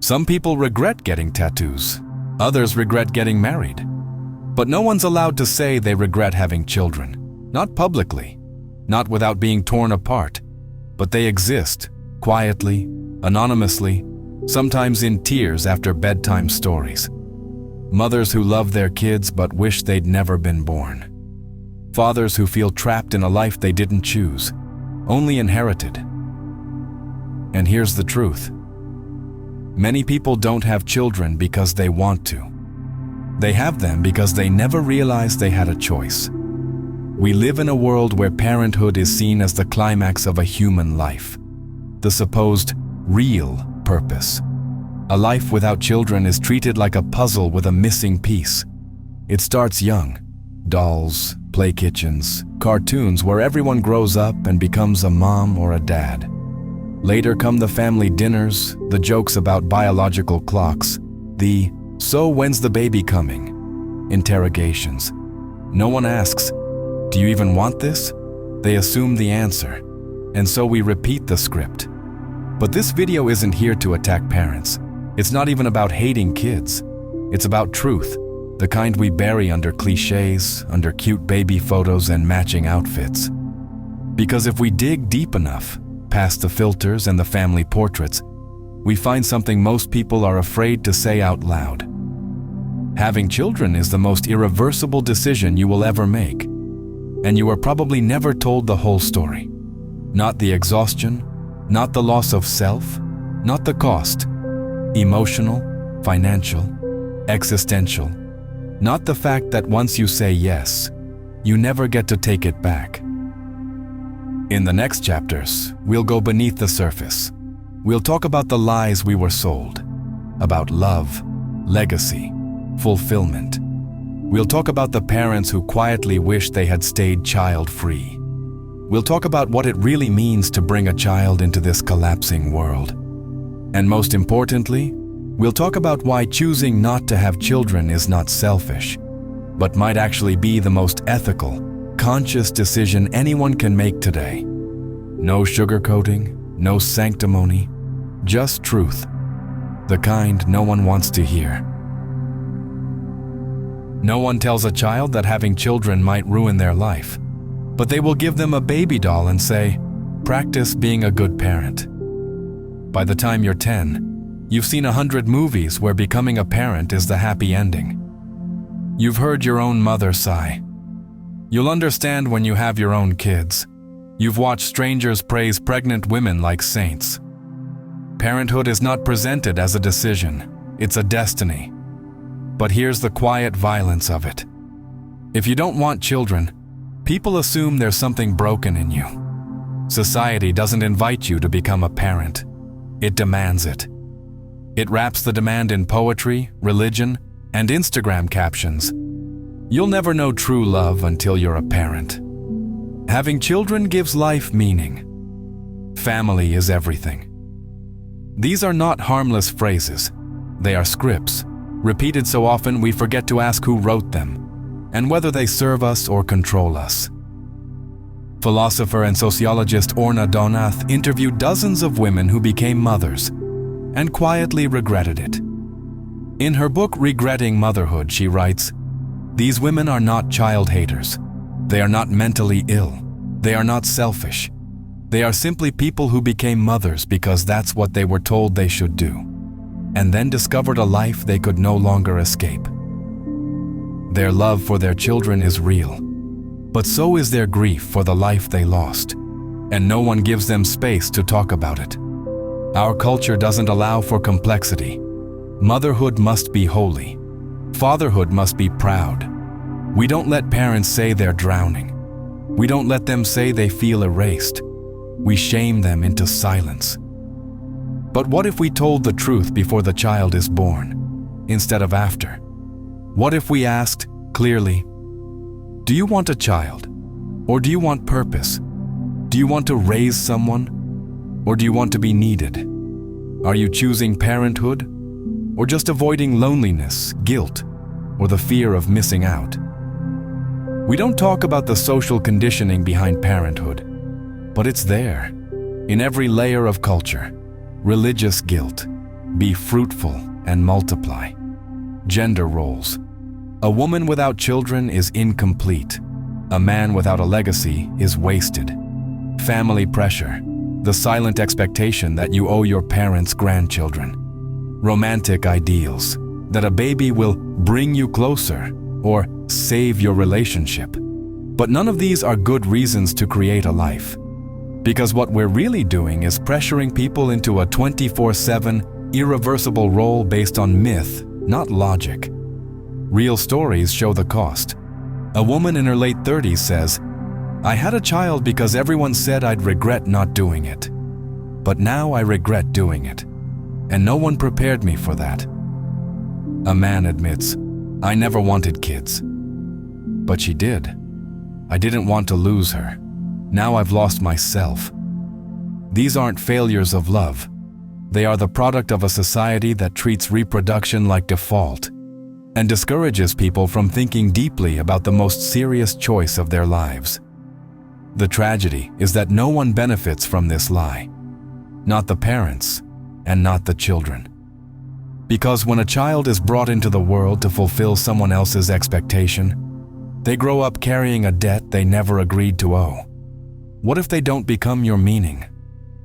Some people regret getting tattoos. Others regret getting married. But no one's allowed to say they regret having children. Not publicly, not without being torn apart. But they exist, quietly, anonymously, sometimes in tears after bedtime stories. Mothers who love their kids but wish they'd never been born. Fathers who feel trapped in a life they didn't choose, only inherited. And here's the truth. Many people don't have children because they want to. They have them because they never realized they had a choice. We live in a world where parenthood is seen as the climax of a human life, the supposed real purpose. A life without children is treated like a puzzle with a missing piece. It starts young. Dolls, play kitchens, cartoons where everyone grows up and becomes a mom or a dad. Later come the family dinners, the jokes about biological clocks, the "so when's the baby coming?" interrogations. No one asks, "Do you even want this?" They assume the answer, and so we repeat the script. But this video isn't here to attack parents. It's not even about hating kids. It's about truth, the kind we bury under cliches, under cute baby photos and matching outfits. Because if we dig deep enough, past the filters and the family portraits, we find something most people are afraid to say out loud. Having children is the most irreversible decision you will ever make. And you are probably never told the whole story. Not the exhaustion, not the loss of self, not the cost. Emotional, financial, existential. Not the fact that once you say yes, you never get to take it back. In the next chapters, we'll go beneath the surface. We'll talk about the lies we were sold, about love, legacy, fulfillment. We'll talk about the parents who quietly wish they had stayed child-free. We'll talk about what it really means to bring a child into this collapsing world. And most importantly, we'll talk about why choosing not to have children is not selfish, but might actually be the most ethical, conscious decision anyone can make today. No sugarcoating, no sanctimony, just truth, the kind no one wants to hear. No one tells a child that having children might ruin their life, but they will give them a baby doll and say, "Practice being a good parent." By the time you're 10, you've seen 100 movies where becoming a parent is the happy ending. You've heard your own mother sigh. You'll understand when you have your own kids. You've watched strangers praise pregnant women like saints. Parenthood is not presented as a decision, it's a destiny. But here's the quiet violence of it. If you don't want children, people assume there's something broken in you. Society doesn't invite you to become a parent. It demands it. It wraps the demand in poetry, religion, and Instagram captions. You'll never know true love until you're a parent. Having children gives life meaning. Family is everything. These are not harmless phrases. They are scripts, repeated so often we forget to ask who wrote them, and whether they serve us or control us. Philosopher and sociologist Orna Donath interviewed dozens of women who became mothers and quietly regretted it. In her book Regretting Motherhood, she writes, "These women are not child haters. They are not mentally ill. They are not selfish. They are simply people who became mothers because that's what they were told they should do, and then discovered a life they could no longer escape." Their love for their children is real, but so is their grief for the life they lost, and no one gives them space to talk about it. Our culture doesn't allow for complexity. Motherhood must be holy. Fatherhood must be proud. We don't let parents say they're drowning. We don't let them say they feel erased. We shame them into silence. But what if we told the truth before the child is born, instead of after? What if we asked, clearly, do you want a child? Or do you want purpose? Do you want to raise someone? Or do you want to be needed? Are you choosing parenthood? Or just avoiding loneliness, guilt, or the fear of missing out? We don't talk about the social conditioning behind parenthood, but it's there, in every layer of culture. Religious guilt, Be fruitful and multiply. Gender roles. A woman without children is incomplete. A man without a legacy is wasted. Family pressure. The silent expectation that you owe your parents grandchildren. Romantic ideals. That a baby will bring you closer or save your relationship. But none of these are good reasons to create a life. Because what we're really doing is pressuring people into a 24/7, irreversible role based on myth, not logic. Real stories show the cost. A woman in her late 30s says, "I had a child because everyone said I'd regret not doing it. But now I regret doing it. And no one prepared me for that." A man admits, "I never wanted kids." But she did. "I didn't want to lose her. Now I've lost myself." These aren't failures of love. They are the product of a society that treats reproduction like default and discourages people from thinking deeply about the most serious choice of their lives. The tragedy is that no one benefits from this lie. Not the parents and not the children. Because when a child is brought into the world to fulfill someone else's expectation, they grow up carrying a debt they never agreed to owe. What if they don't become your meaning?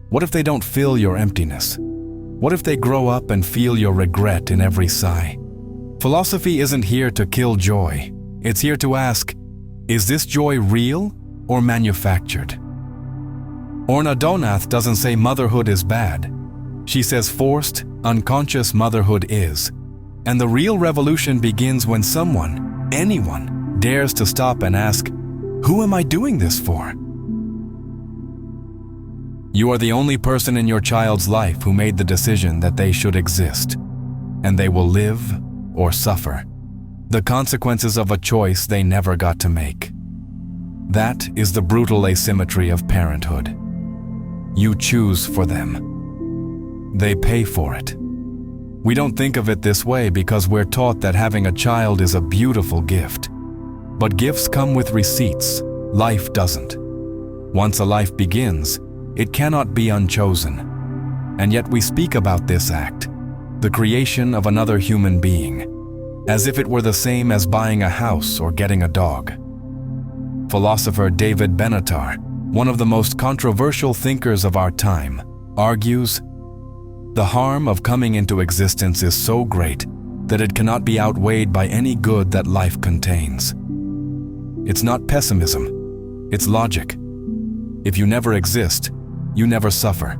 What if they don't fill your emptiness? What if they grow up and feel your regret in every sigh? Philosophy isn't here to kill joy. It's here to ask, is this joy real or manufactured? Orna Donath doesn't say motherhood is bad. She says forced, unconscious motherhood is. And the real revolution begins when someone, anyone, dares to stop and ask, who am I doing this for? You are the only person in your child's life who made the decision that they should exist, and they will live or suffer the consequences of a choice they never got to make. That is the brutal asymmetry of parenthood. You choose for them. They pay for it. We don't think of it this way because we're taught that having a child is a beautiful gift. But gifts come with receipts. Life doesn't. Once a life begins, it cannot be unchosen. And yet we speak about this act, the creation of another human being, as if it were the same as buying a house or getting a dog. Philosopher David Benatar, one of the most controversial thinkers of our time, argues, the harm of coming into existence is so great that it cannot be outweighed by any good that life contains. It's not pessimism, it's logic. If you never exist, you never suffer.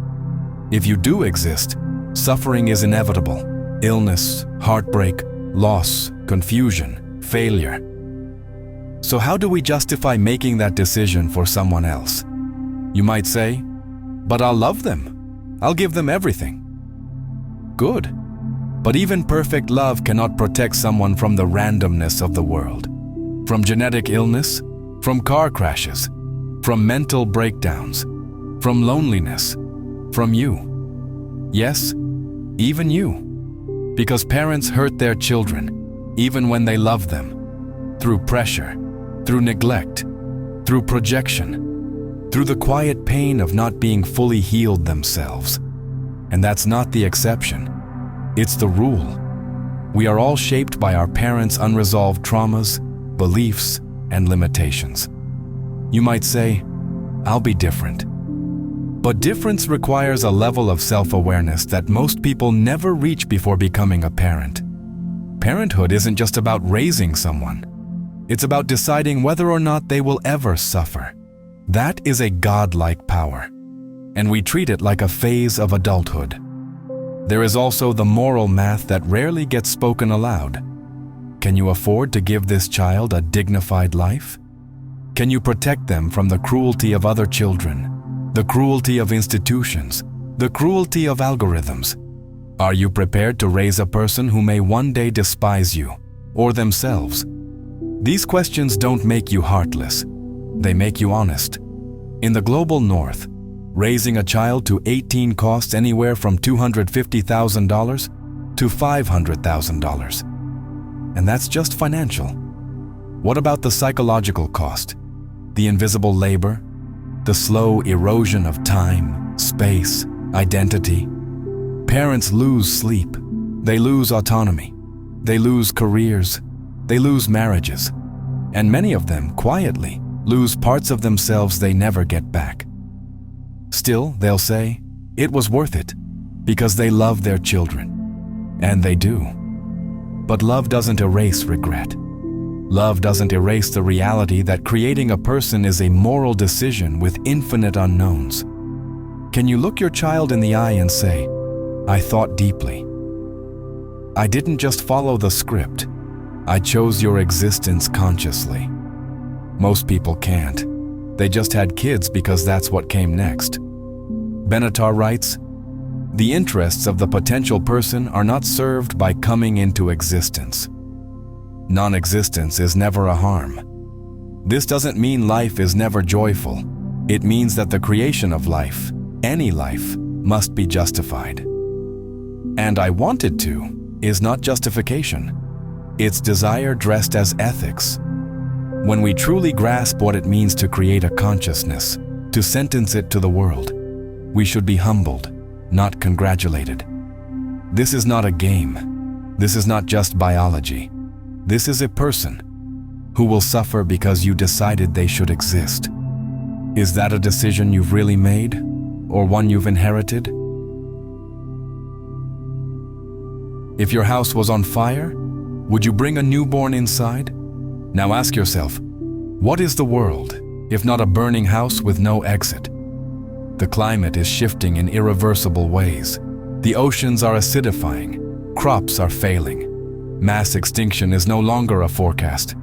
If you do exist, suffering is inevitable. Illness, heartbreak, loss, confusion, failure. So how do we justify making that decision for someone else? You might say, but I'll love them. I'll give them everything. Good. But even perfect love cannot protect someone from the randomness of the world. From genetic illness, from car crashes, from mental breakdowns, from loneliness, from you. Yes, even you. Because parents hurt their children, even when they love them, through pressure, through neglect, through projection, through the quiet pain of not being fully healed themselves. And that's not the exception, it's the rule. We are all shaped by our parents' unresolved traumas, beliefs, and limitations. You might say, I'll be different. But difference requires a level of self-awareness that most people never reach before becoming a parent. Parenthood isn't just about raising someone. It's about deciding whether or not they will ever suffer. That is a godlike power, and we treat it like a phase of adulthood. There is also the moral math that rarely gets spoken aloud. Can you afford to give this child a dignified life? Can you protect them from the cruelty of other children, the cruelty of institutions, the cruelty of algorithms? Are you prepared to raise a person who may one day despise you or themselves? These questions don't make you heartless. They make you honest. In the global north, raising a child to 18 costs anywhere from $250,000 to $500,000. And that's just financial. What about the psychological cost? The invisible labor? The slow erosion of time, space, identity? Parents lose sleep. They lose autonomy. They lose careers. They lose marriages. And many of them, quietly, lose parts of themselves they never get back. Still, they'll say, it was worth it, because they love their children. And they do. But love doesn't erase regret. Love doesn't erase the reality that creating a person is a moral decision with infinite unknowns. Can you look your child in the eye and say, I thought deeply. I didn't just follow the script. I chose your existence consciously. Most people can't. They just had kids because that's what came next. Benatar writes, the interests of the potential person are not served by coming into existence. Non-existence is never a harm. This doesn't mean life is never joyful. It means that the creation of life, any life, must be justified. And I wanted to is not justification. It's desire dressed as ethics. When we truly grasp what it means to create a consciousness, to sentence it to the world, we should be humbled, not congratulated. This is not a game. This is not just biology. This is a person who will suffer because you decided they should exist. Is that a decision you've really made, or one you've inherited? If your house was on fire, would you bring a newborn inside? Now ask yourself, what is the world, if not a burning house with no exit? The climate is shifting in irreversible ways. The oceans are acidifying, crops are failing. Mass extinction is no longer a forecast.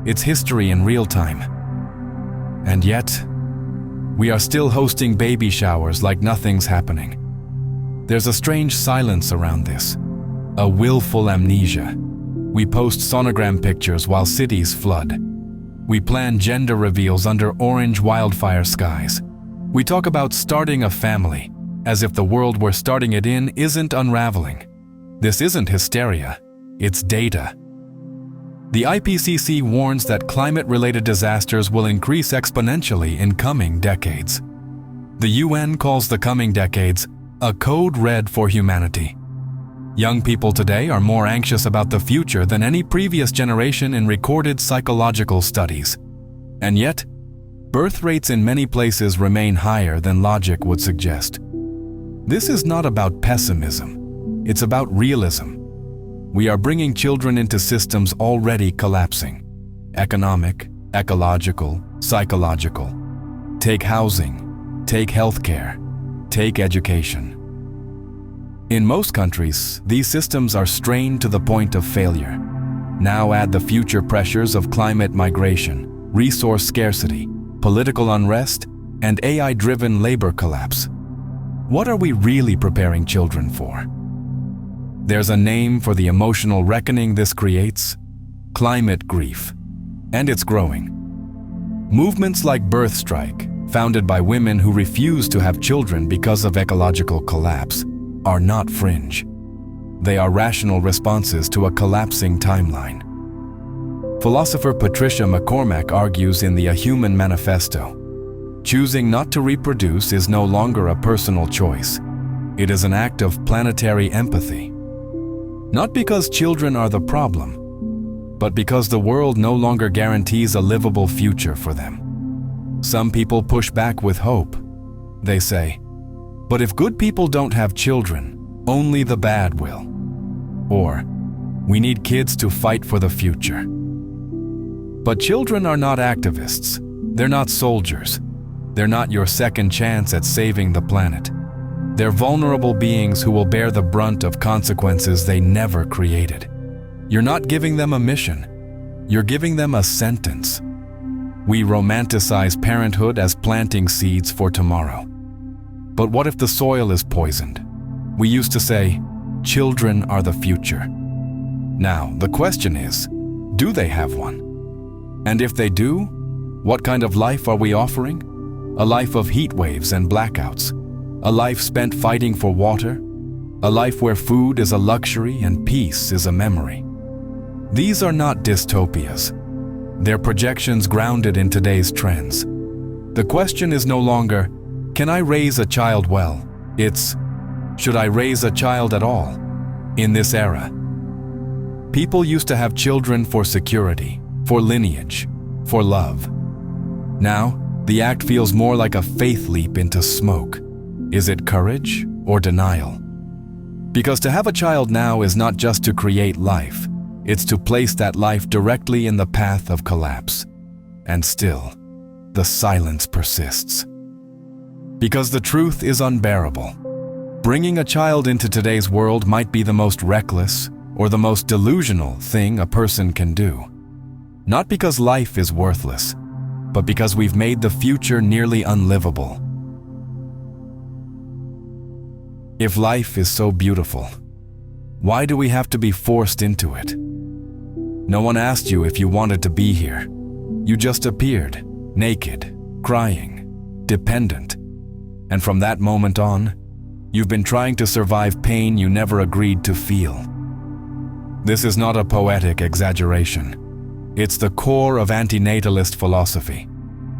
It's history in real time. And yet, we are still hosting baby showers like nothing's happening. There's a strange silence around this, a willful amnesia. We post sonogram pictures while cities flood. We plan gender reveals under orange wildfire skies. We talk about starting a family, as if the world we're starting it in isn't unraveling. This isn't hysteria, it's data. The IPCC warns that climate-related disasters will increase exponentially in coming decades. The UN calls the coming decades a code red for humanity. Young people today are more anxious about the future than any previous generation in recorded psychological studies. And yet, birth rates in many places remain higher than logic would suggest. This is not about pessimism. It's about realism. We are bringing children into systems already collapsing. Economic, ecological, psychological. Take housing, take healthcare, take education. In most countries, these systems are strained to the point of failure. Now add the future pressures of climate migration, resource scarcity, political unrest, and AI-driven labor collapse. What are we really preparing children for? There's a name for the emotional reckoning this creates: climate grief. And it's growing. Movements like Birth Strike, founded by women who refuse to have children because of ecological collapse, are not fringe. They are rational responses to a collapsing timeline. Philosopher Patricia MacCormack argues in the Ahuman Manifesto, choosing not to reproduce is no longer a personal choice. It is an act of planetary empathy. Not because children are the problem, but because the world no longer guarantees a livable future for them. Some people push back with hope. They say, but if good people don't have children, only the bad will. Or, we need kids to fight for the future. But children are not activists. They're not soldiers. They're not your second chance at saving the planet. They're vulnerable beings who will bear the brunt of consequences they never created. You're not giving them a mission. You're giving them a sentence. We romanticize parenthood as planting seeds for tomorrow. But what if the soil is poisoned? We used to say, children are the future. Now, the question is, do they have one? And if they do, what kind of life are we offering? A life of heat waves and blackouts. A life spent fighting for water. A life where food is a luxury and peace is a memory. These are not dystopias. They're projections grounded in today's trends. The question is no longer, can I raise a child well? It's, Should I raise a child at all? In this era, people used to have children for security, for lineage, for love. Now, the act feels more like a faith leap into smoke. Is it courage or denial? Because to have a child now is not just to create life, it's to place that life directly in the path of collapse. And still, the silence persists. Because the truth is unbearable. Bringing a child into today's world might be the most reckless or the most delusional thing a person can do. Not because life is worthless, but because we've made the future nearly unlivable. If life is so beautiful, why do we have to be forced into it? No one asked you if you wanted to be here. You just appeared, naked, crying, dependent. And from that moment on, you've been trying to survive pain you never agreed to feel. This is not a poetic exaggeration. It's the core of antinatalist philosophy,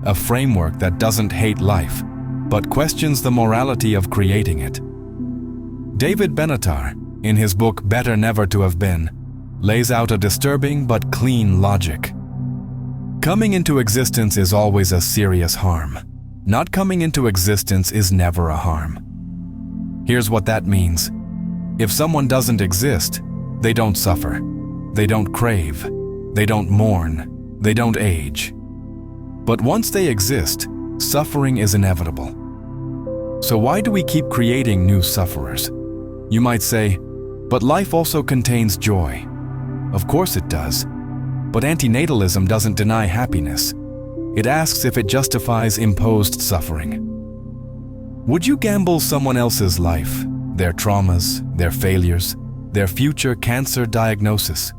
a framework that doesn't hate life, but questions the morality of creating it. David Benatar, in his book Better Never to Have Been, lays out a disturbing but clean logic. Coming into existence is always a serious harm. Not coming into existence is never a harm. Here's what that means. If someone doesn't exist, they don't suffer. They don't crave. They don't mourn. They don't age. But once they exist, suffering is inevitable. So why do we keep creating new sufferers? You might say, but life also contains joy. Of course it does. But antinatalism doesn't deny happiness. It asks if it justifies imposed suffering. Would you gamble someone else's life, their traumas, their failures, their future cancer diagnosis,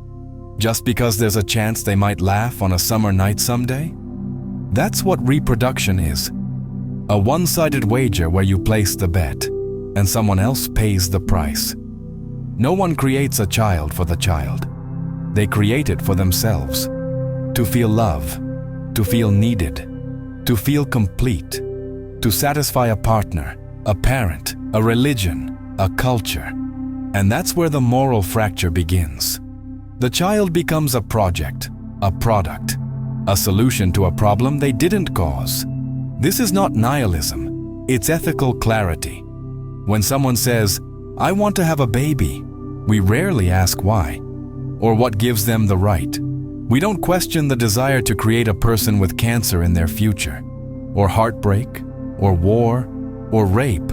just because there's a chance they might laugh on a summer night someday? That's what reproduction is. A one-sided wager where you place the bet, and someone else pays the price. No one creates a child for the child. They create it for themselves. To feel love, to feel needed, to feel complete, to satisfy a partner, a parent, a religion, a culture. And that's where the moral fracture begins. The child becomes a project, a product, a solution to a problem they didn't cause. This is not nihilism, it's ethical clarity. When someone says, "I want to have a baby," we rarely ask why, or what gives them the right. We don't question the desire to create a person with cancer in their future, or heartbreak, or war, or rape,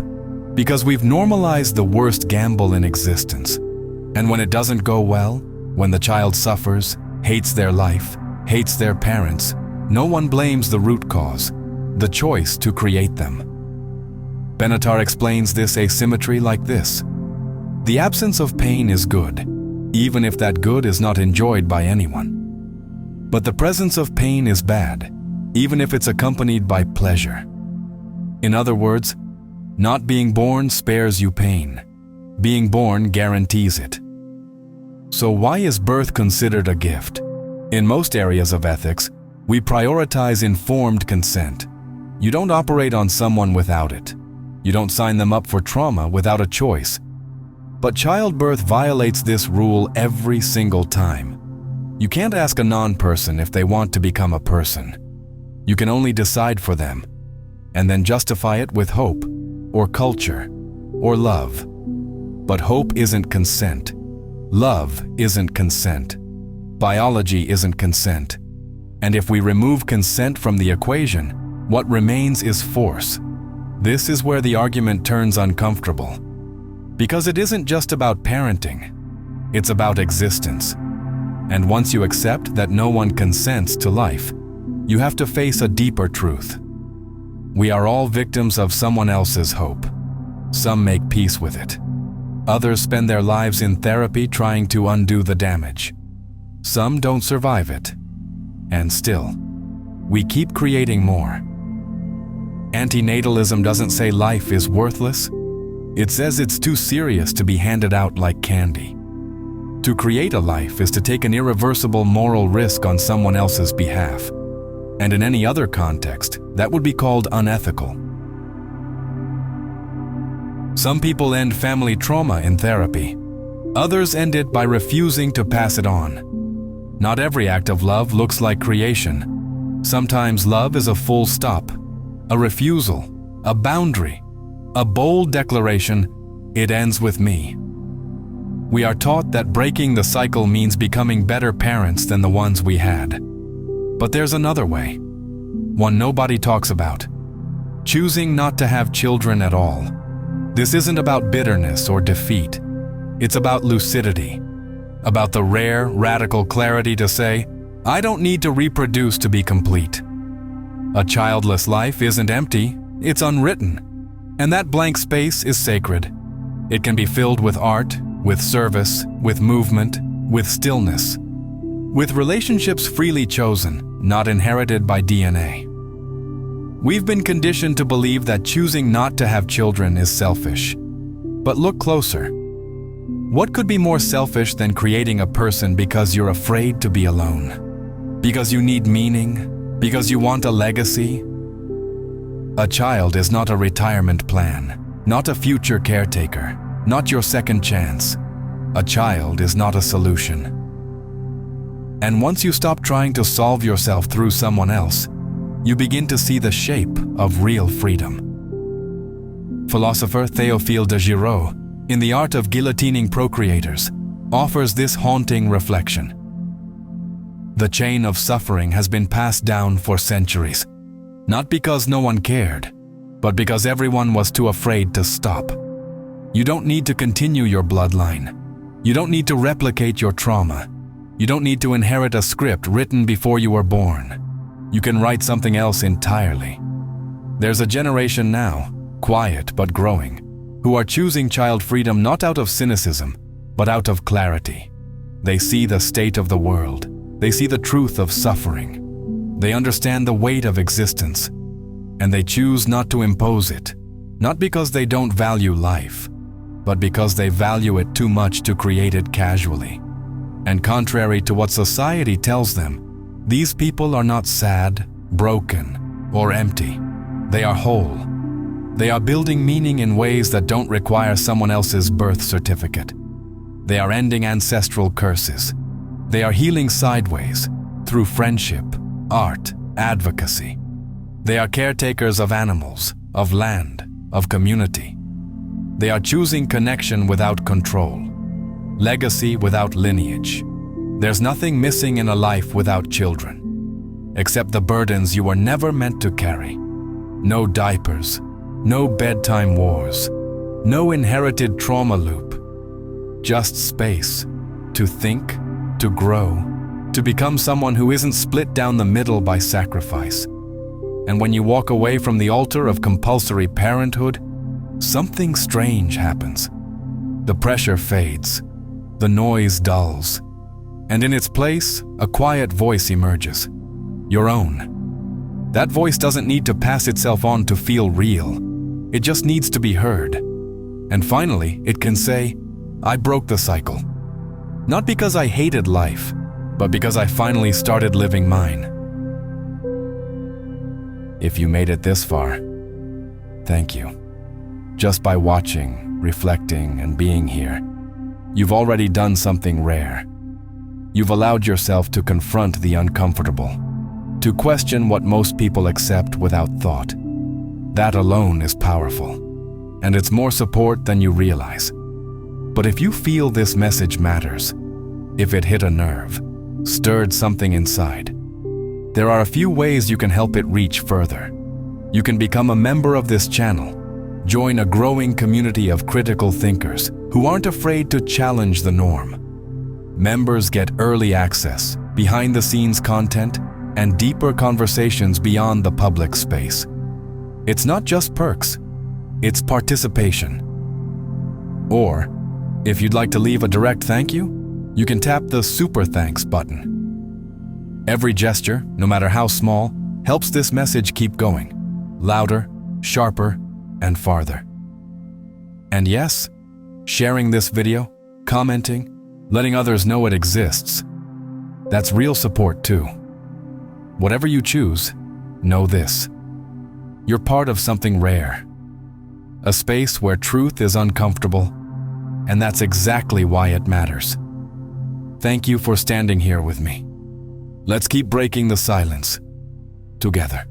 because we've normalized the worst gamble in existence. And when it doesn't go well, when the child suffers, hates their life, hates their parents, no one blames the root cause, the choice to create them. Benatar explains this asymmetry like this. The absence of pain is good, even if that good is not enjoyed by anyone. But the presence of pain is bad, even if it's accompanied by pleasure. In other words, not being born spares you pain. Being born guarantees it. So why is birth considered a gift? In most areas of ethics, we prioritize informed consent. You don't operate on someone without it. You don't sign them up for trauma without a choice. But childbirth violates this rule every single time. You can't ask a non-person if they want to become a person. You can only decide for them, and then justify it with hope, or culture, or love. But hope isn't consent. Love isn't consent. Biology isn't consent. And if we remove consent from the equation, what remains is force. This is where the argument turns uncomfortable. Because it isn't just about parenting, it's about existence. And once you accept that no one consents to life, you have to face a deeper truth. We are all victims of someone else's hope. Some make peace with it. Others spend their lives in therapy trying to undo the damage. Some don't survive it. And still, we keep creating more. Antinatalism doesn't say life is worthless. It says it's too serious to be handed out like candy. To create a life is to take an irreversible moral risk on someone else's behalf. And in any other context, that would be called unethical. Some people end family trauma in therapy. Others end it by refusing to pass it on. Not every act of love looks like creation. Sometimes love is a full stop, a refusal, a boundary, a bold declaration, "It ends with me." We are taught that breaking the cycle means becoming better parents than the ones we had. But there's another way, one nobody talks about. Choosing not to have children at all. This isn't about bitterness or defeat. It's about lucidity, about the rare, radical clarity to say, "I don't need to reproduce to be complete." A childless life isn't empty, it's unwritten. And that blank space is sacred. It can be filled with art, with service, with movement, with stillness. With relationships freely chosen, not inherited by DNA. We've been conditioned to believe that choosing not to have children is selfish. But look closer. What could be more selfish than creating a person because you're afraid to be alone? Because you need meaning? Because you want a legacy? A child is not a retirement plan, not a future caretaker, not your second chance. A child is not a solution. And once you stop trying to solve yourself through someone else, you begin to see the shape of real freedom. Philosopher Theophile de Giraud, in The Art of Guillotining Procreators, offers this haunting reflection. The chain of suffering has been passed down for centuries, not because no one cared, but because everyone was too afraid to stop. You don't need to continue your bloodline. You don't need to replicate your trauma. You don't need to inherit a script written before you were born. You can write something else entirely. There's a generation now, quiet but growing, who are choosing child freedom not out of cynicism, but out of clarity. They see the state of the world. They see the truth of suffering. They understand the weight of existence, and they choose not to impose it, not because they don't value life, but because they value it too much to create it casually. And contrary to what society tells them, these people are not sad, broken, or empty. They are whole. They are building meaning in ways that don't require someone else's birth certificate. They are ending ancestral curses. They are healing sideways through friendship, art, advocacy. They are caretakers of animals, of land, of community. They are choosing connection without control, legacy without lineage. There's nothing missing in a life without children, except the burdens you were never meant to carry. No diapers, no bedtime wars, no inherited trauma loop. Just space to think, to grow, to become someone who isn't split down the middle by sacrifice. And when you walk away from the altar of compulsory parenthood, something strange happens. The pressure fades, the noise dulls, and in its place, a quiet voice emerges, your own. That voice doesn't need to pass itself on to feel real. It just needs to be heard. And finally, it can say, I broke the cycle. Not because I hated life, but because I finally started living mine. If you made it this far, thank you. Just by watching, reflecting, and being here, you've already done something rare. You've allowed yourself to confront the uncomfortable, to question what most people accept without thought. That alone is powerful, and it's more support than you realize. But if you feel this message matters, if it hit a nerve, stirred something inside, there are a few ways you can help it reach further. You can become a member of this channel, join a growing community of critical thinkers who aren't afraid to challenge the norm. Members get early access, behind-the-scenes content, and deeper conversations beyond the public space. It's not just perks, it's participation. Or, if you'd like to leave a direct thank you, you can tap the Super Thanks button. Every gesture, no matter how small, helps this message keep going, louder, sharper, and farther. And yes, sharing this video, commenting, letting others know it exists, that's real support too. Whatever you choose, know this: you're part of something rare. a space where truth is uncomfortable, and that's exactly why it matters. Thank you for standing here with me. Let's keep breaking the silence together.